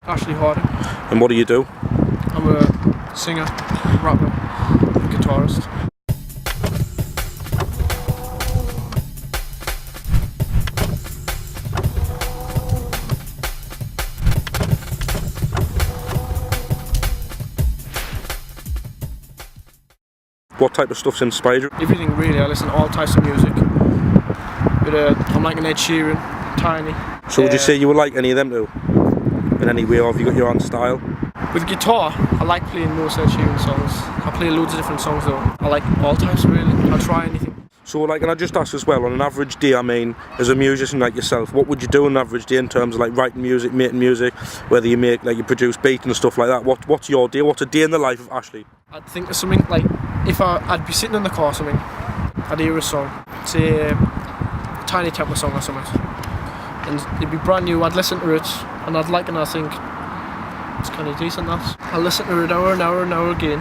Ashlee Hardin. And what do you do? I'm a singer, rapper, and guitarist. What type of stuff's inspired you? Everything really, I listen to all types of music. But I'm like an Ed Sheeran, Tiny. So would you say you would like any of them too? In any way, or have you got your own style? With guitar, I like playing most Ed Sheeran songs. I play loads of different songs though. I like all types really, I'll try anything. So like, and I just ask as well, on an average day, I mean, as a musician like yourself, what would you do on an average day in terms of like writing music, making music, whether you make, like you produce beats and stuff like that? What's your day? What's a day in the life of Ashlee? I'd think of something like, if I'd be sitting in the car or something, I'd hear a song, say a Tiny Temper song or something, and it'd be brand new, I'd listen to it, and I'd like it and I think, it's kind of decent that. I'll listen to it hour and hour and hour again,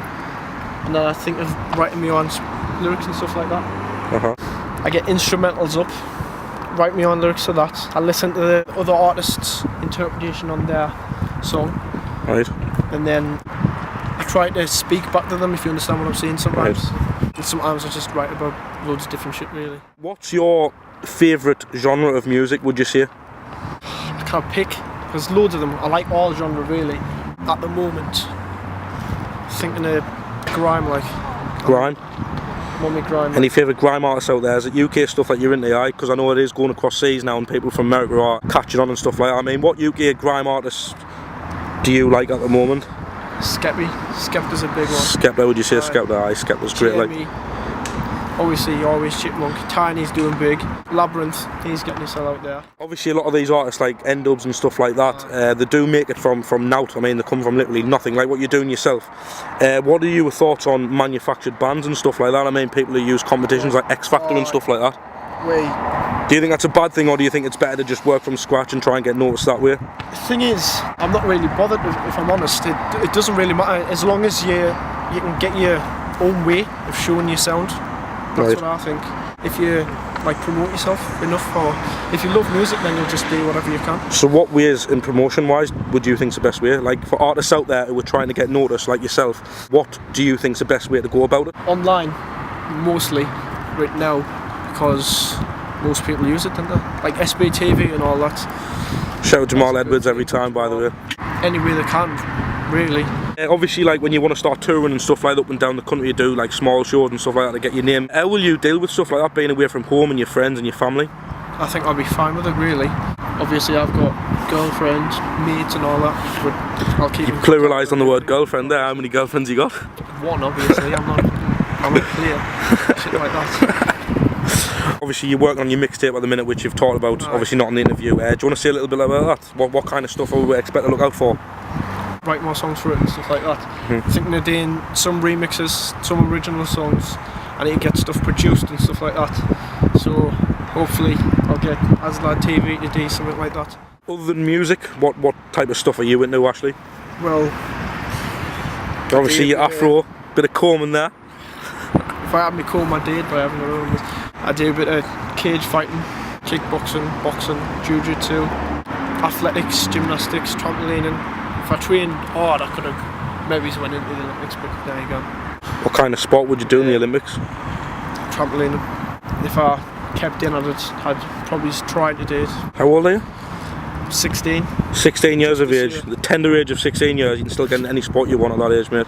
and then I think of writing my own lyrics and stuff like that. I get instrumentals up, write my own lyrics for that. I listen to the other artists' interpretation on their song. Right. And then I try to speak back to them, if you understand what I'm saying sometimes. Right. And sometimes I just write about loads of different shit really. What's your favourite genre of music, would you say? I can't pick, there's loads of them. I like all genre really. At the moment, thinking of grime like. Grime? Mummy grime. Any favourite grime artists out there? Is it UK stuff that you're into? Because I know it is going across seas now and people from America are catching on and stuff like that. I mean, what UK grime artists do you like at the moment? Skepta's a big one. Skepta, would you say Skepta? Aye, Skepta's great. Jamie, obviously always Chipmunk. Tiny's doing big. Labyrinth, he's getting himself out there. Obviously a lot of these artists like N-Dubz and stuff like that, they do make it from nout. I mean, they come from literally nothing, like what you're doing yourself. What are your thoughts on manufactured bands and stuff like that? I mean, people who use competitions like X Factor and stuff like that. Do you think that's a bad thing, or do you think it's better to just work from scratch and try and get noticed that way? The thing is, I'm not really bothered, if I'm honest. It doesn't really matter, as long as you can get your own way of showing your sound. That's what I think. If you like promote yourself enough, or if you love music, then you'll just do whatever you can. So what ways, in promotion wise, would you think's the best way? Like for artists out there who are trying to get noticed like yourself, what do you think's the best way to go about it? Online, mostly, right now, because most people use it, don't they? Like SBTV and all that. Shout out Jamal Edwards every time, by the way. Any way they can, really. Obviously, like when you want to start touring and stuff like that up and down the country, you do like small shows and stuff like that to get your name. How will you deal with stuff like that, being away from home and your friends and your family? I think I'll be fine with it, really. Obviously, I've got girlfriends, mates and all that, but I'll keep... You pluralised on the word girlfriend there. How many girlfriends you got? One, obviously. I'm not clear. Shit like that. Obviously you're working on your mixtape at the minute, which you've talked about, obviously not in the interview. Do you want to say a little bit about that? What kind of stuff are we expect to look out for? Write more songs for it and stuff like that. Thinking of doing some remixes, some original songs. I need to get stuff produced and stuff like that. So hopefully I'll get Ashlee TV to do something like that. Other than music, what type of stuff are you into, Ashlee? Well, obviously your afro, bit of comb in there. If I had my comb, I did, but I haven't got it. I do a bit of cage fighting, kickboxing, boxing, jiu-jitsu, athletics, gymnastics, trampolining. If I trained hard, I could have maybe went into the Olympics, but there you go. What kind of sport would you do in the Olympics? Trampolining. If I kept in at it, I'd probably try to do it. How old are you? 16. 16 years of age. The tender age of 16 years, you can still get into any sport you want at that age, mate.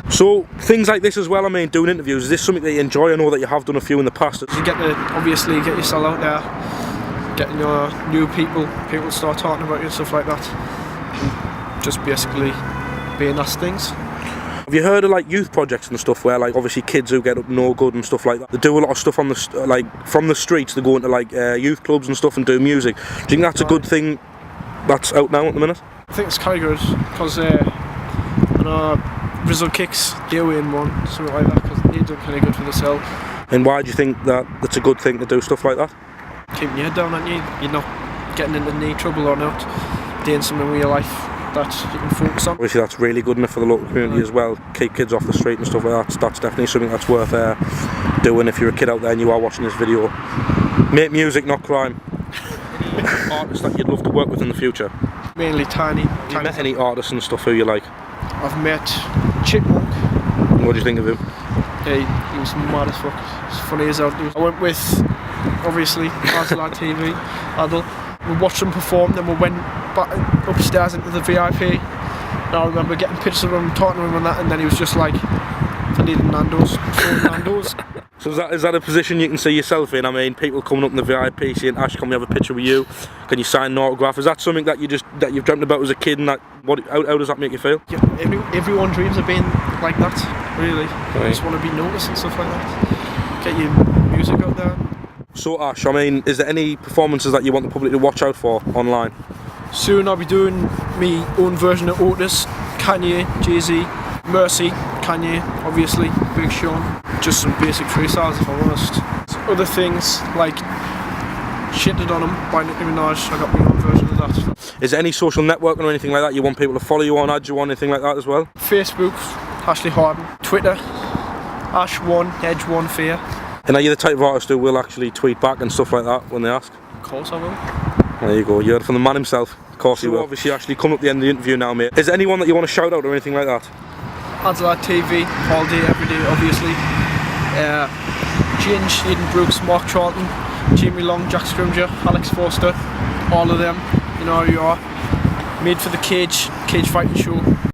So, things like this as well, I mean, doing interviews, is this something that you enjoy? I know that you have done a few in the past. You get to, obviously, get yourself out there, getting your new people start talking about you and stuff like that. And just basically being asked things. Have you heard of like youth projects and stuff where like obviously kids who get up no good and stuff like that, they do a lot of stuff on the like from the streets, they go into like youth clubs and stuff and do music. Do you think that's a good thing that's out now at the minute? I think it's kind of good because I know Rizzle Kicks, they win one, something like that, because they do kind of good for themselves. And why do you think that it's a good thing to do stuff like that? Keeping your head down, aren't you? You're not getting into any trouble or not, doing something with your life that you can focus on. Obviously that's really good enough for the local community as well. Keep kids off the street and stuff like that. That's definitely something that's worth doing if you're a kid out there and you are watching this video. Make music, not crime. Artists that you'd love to work with in the future? Mainly Tiny. Have you met any artists and stuff who you like? I've met Chipmunk. What do you think of him? He was mad as fuck. As funny as hell. I went with, obviously, Sunderland TV, Adel. We watched him perform, then we went back upstairs into the VIP. And I remember getting pictures of him, talking to him and that, and then he was just like, I need N-Dubz, N-Dubz. So is that a position you can see yourself in? I mean, people coming up in the VIP saying, Ash, can we have a picture with you? Can you sign an autograph? Is that something that you've dreamt about as a kid, and how does that make you feel? Yeah, everyone dreams of being like that, really. Right. Just want to be noticed and stuff like that. Get your music out there. So Ash, I mean, is there any performances that you want the public to watch out for online? Soon I'll be doing my own version of Otis, Kanye, Jay-Z, Mercy, Kanye, obviously, Big Sean. Just some basic freestyles if I'm honest. Other things like Shitted on Him by Nicki Minaj, I got my own version of that. Is there any social networking or anything like that you want people to follow you on, add you on, anything like that as well? Facebook, Ashlee Hardin. Twitter, Ash1, Edge1 Fear. And are you the type of artist who will actually tweet back and stuff like that when they ask? Of course I will. There you go, you heard it from the man himself. Of course you will. Obviously, Ashlee, coming up the end of the interview now, mate. Is there anyone that you want to shout out or anything like that? Adelaide TV, all day, every day, obviously. Ginge, Eden Brooks, Mark Charlton, Jamie Long, Jack Scrimger, Alex Forster, all of them, you know who you are. Made for the cage fighting show.